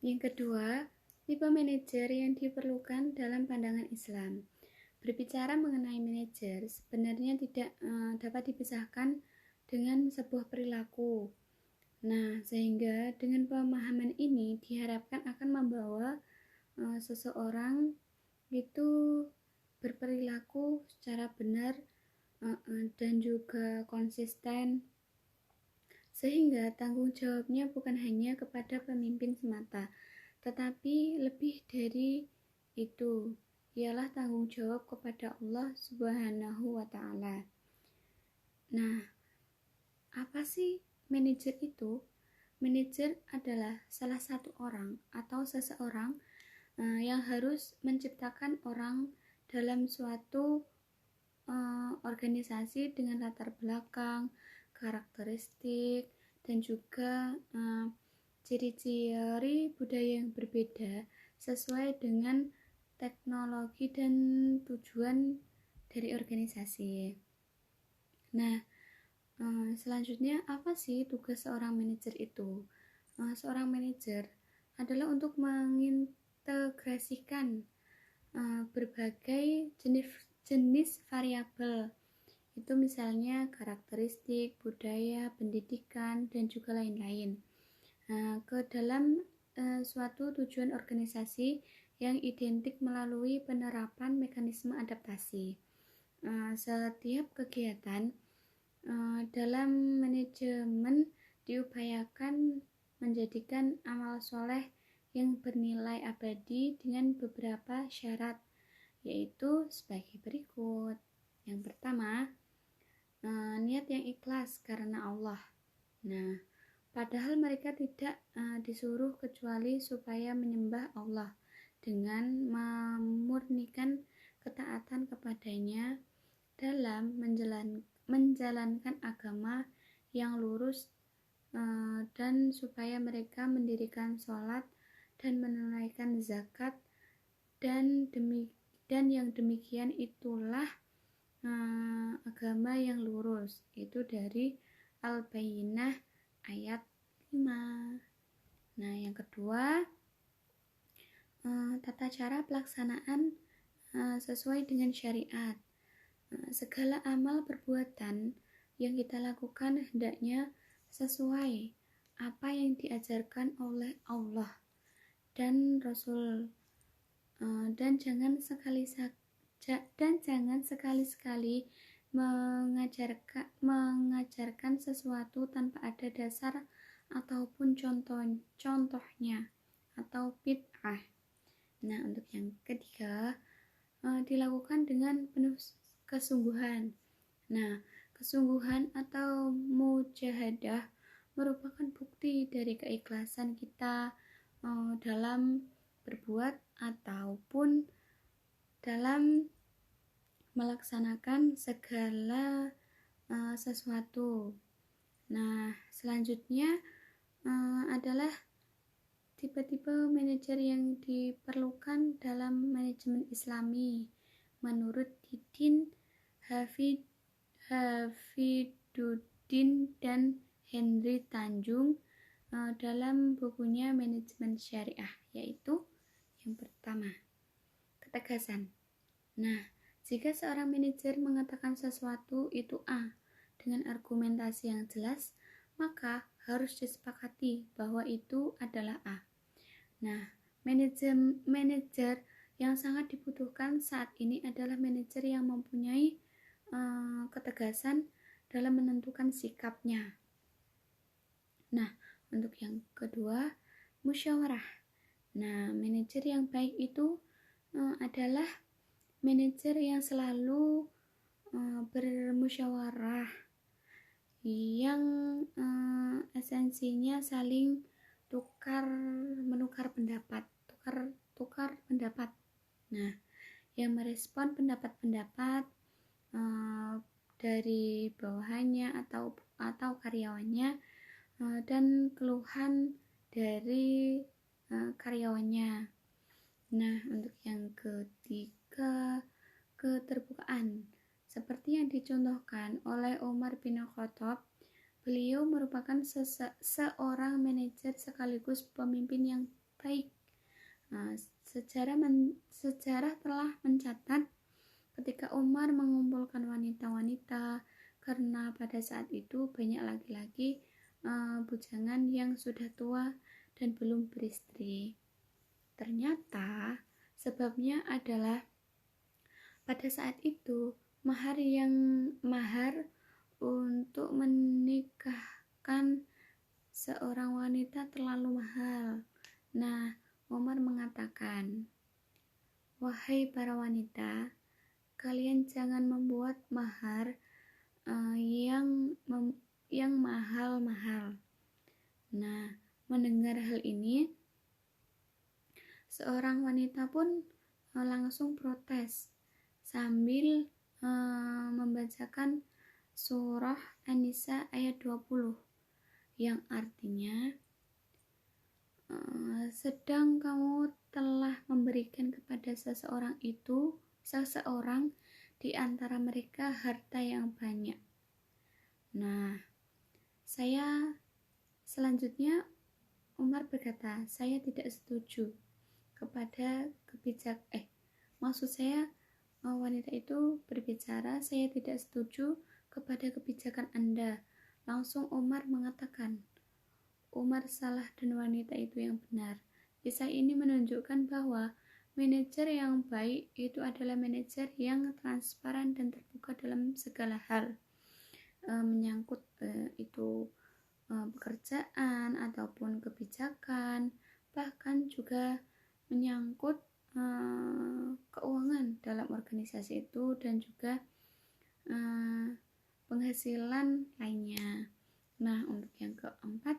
Yang kedua, tipe manajer yang diperlukan dalam pandangan Islam. Berbicara mengenai manajer sebenarnya tidak dapat dipisahkan dengan sebuah perilaku. Nah, sehingga dengan pemahaman ini diharapkan akan membawa seseorang itu berperilaku secara benar dan juga konsisten, sehingga tanggung jawabnya bukan hanya kepada pemimpin semata, tetapi lebih dari itu, ialah tanggung jawab kepada Allah Subhanahu wa Ta'ala. Nah, apa sih manajer itu? Manajer adalah salah satu orang atau seseorang yang harus menciptakan orang dalam suatu organisasi dengan latar belakang, karakteristik, dan juga ciri-ciri budaya yang berbeda sesuai dengan teknologi dan tujuan dari organisasi. Nah, selanjutnya apa sih tugas seorang manajer itu? Seorang manajer adalah untuk mengintegrasikan berbagai jenis variabel, itu misalnya karakteristik, budaya, pendidikan, dan juga lain-lain, ke dalam suatu tujuan organisasi yang identik melalui penerapan mekanisme adaptasi. Setiap kegiatan dalam manajemen diupayakan menjadikan amal soleh yang bernilai abadi dengan beberapa syarat, yaitu sebagai berikut. Yang pertama, niat yang ikhlas karena Allah. Nah, padahal mereka tidak disuruh kecuali supaya menyembah Allah dengan memurnikan ketaatan kepadanya dalam menjalankan agama yang lurus, dan supaya mereka mendirikan sholat dan menunaikan zakat, dan yang demikian itulah agama yang lurus. Itu dari Al-Bayyinah ayat 5. Nah, yang kedua, tata cara pelaksanaan sesuai dengan syariat. Segala amal perbuatan yang kita lakukan hendaknya sesuai apa yang diajarkan oleh Allah dan Rasul, dan jangan sekali-sekali mengajarkan sesuatu tanpa ada dasar ataupun contohnya atau bid'ah. Nah, untuk yang ketiga, dilakukan dengan penuh kesungguhan. Nah, kesungguhan atau mujahadah merupakan bukti dari keikhlasan kita dalam berbuat ataupun dalam melaksanakan segala sesuatu. Nah, selanjutnya adalah tipe-tipe manajer yang diperlukan dalam manajemen Islami menurut Didin Hafiduddin dan Henry Tanjung dalam bukunya Manajemen Syariah, yaitu yang pertama, ketegasan. Nah, jika seorang manajer mengatakan sesuatu itu A dengan argumentasi yang jelas, maka harus disepakati bahwa itu adalah A. Nah, manajer yang sangat dibutuhkan saat ini adalah manajer yang mempunyai ketegasan dalam menentukan sikapnya. Nah, untuk yang kedua, musyawarah. Nah, manajer yang baik itu adalah manajer yang selalu bermusyawarah, yang esensinya saling menukar pendapat. Nah, yang merespon pendapat-pendapat dari bawahannya atau karyawannya, dan keluhan dari karyawannya. Nah, untuk yang ketiga, keterbukaan. Seperti yang dicontohkan oleh Umar bin Khattab, beliau merupakan seorang manajer sekaligus pemimpin yang baik. Sejarah telah mencatat ketika Umar mengumpulkan wanita-wanita, karena pada saat itu banyak laki-laki bujangan yang sudah tua dan belum beristri. Ternyata sebabnya adalah pada saat itu mahar untuk menikahkan seorang wanita terlalu mahal. Nah, Umar mengatakan, "Wahai para wanita, kalian jangan membuat mahar yang mahal-mahal." Nah, mendengar hal ini, seorang wanita pun langsung protes sambil membacakan surah An-Nisa ayat 20 yang artinya, sedang kamu telah memberikan kepada seseorang di antara mereka harta yang banyak. Nah, selanjutnya Umar berkata, saya tidak setuju kepada wanita itu berbicara, saya tidak setuju kepada kebijakan Anda. Langsung Umar mengatakan, Umar salah dan wanita itu yang benar. Kisah ini menunjukkan bahwa manajer yang baik itu adalah manajer yang transparan dan terbuka dalam segala hal, menyangkut pekerjaan ataupun kebijakan, bahkan juga menyangkut keuangan dalam organisasi itu, dan juga penghasilan lainnya. Nah, untuk yang keempat,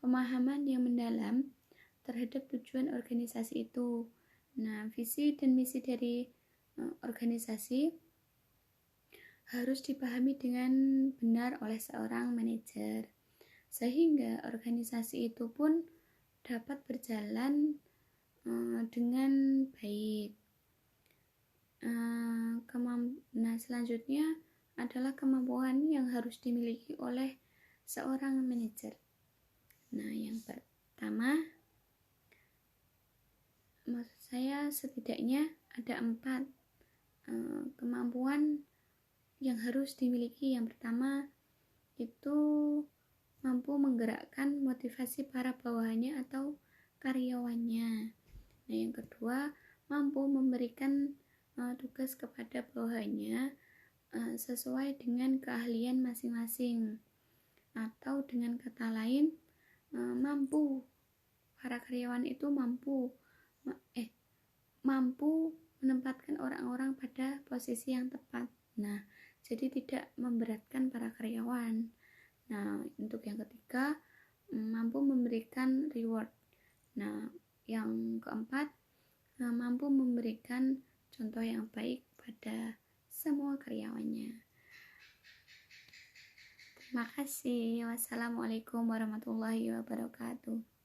pemahaman yang mendalam terhadap tujuan organisasi itu. Nah, visi dan misi dari organisasi harus dipahami dengan benar oleh seorang manajer, sehingga organisasi itu pun dapat berjalan dengan baik. Nah, selanjutnya adalah kemampuan yang harus dimiliki oleh seorang manajer. Nah, yang pertama, maksud saya setidaknya ada 4 kemampuan yang harus dimiliki. Yang pertama itu mampu menggerakkan motivasi para bawahannya atau karyawannya. Nah, yang kedua, mampu memberikan tugas kepada bawahannya sesuai dengan keahlian masing-masing, atau dengan kata lain, para karyawan itu mampu menempatkan orang-orang pada posisi yang tepat. Nah, jadi tidak memberatkan para karyawan. Nah, untuk yang ketiga, mampu memberikan reward. Nah, yang keempat, mampu memberikan contoh yang baik pada semua karyawannya. Terima kasih. Wassalamualaikum warahmatullahi wabarakatuh.